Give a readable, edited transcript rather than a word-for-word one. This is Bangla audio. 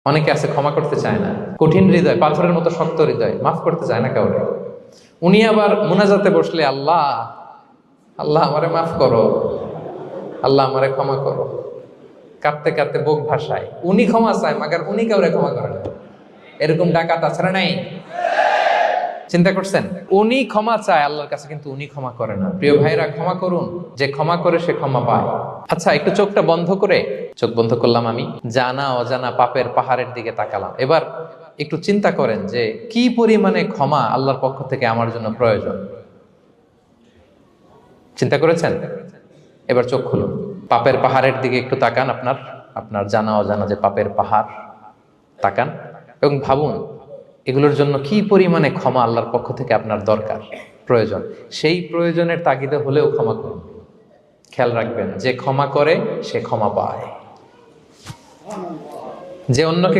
অনেকে আছে ক্ষমা করতে চায় না, কঠিন হৃদয়, পাথরের মতো শক্ত হৃদয়, মাফ করতে চায় না কাউরে। উনি আবার মুনাজাতে বসলে আল্লাহ আল্লাহ আমারে মাফ করো, আল্লাহ আমারে ক্ষমা করো, কাঁদতে কাঁদতে বুক ভাসায়। উনি ক্ষমা চায় মাগার উনি কাউরে ক্ষমা করে না। এরকম ডাকাত আছে না নাই? চিন্তা করছেন? উনি ক্ষমা চায় আল্লাহর কাছে, কিন্তু উনি ক্ষমা করে না। প্রিয় ভাইরা, ক্ষমা করুন। যে ক্ষমা করে সে ক্ষমা পায়। আচ্ছা, একটু চোখটা বন্ধ করে, চোখ বন্ধ করলাম আমি, জানা অজানা পাপের পাহাড়ের দিকে তাকালাম। এবার একটু চিন্তা করেন যে কি পরিমাণে ক্ষমা আল্লাহর পক্ষ থেকে আমার জন্য প্রয়োজন। চিন্তা করেছেন? এবার চোখ খুলুন, পাপের পাহাড়ের দিকে একটু তাকান। আপনার আপনার জানা অজানা যে পাপের পাহাড়, তাকান এবং ভাবুন এগুলোর জন্য কি পরিমাণে ক্ষমা আল্লাহর পক্ষ থেকে আপনার দরকার, প্রয়োজন। সেই প্রয়োজনের তাগিদে হলেও ক্ষমা করুন। খেয়াল রাখবেন, যে ক্ষমা করে সে ক্ষমা পায়। যে অন্যকে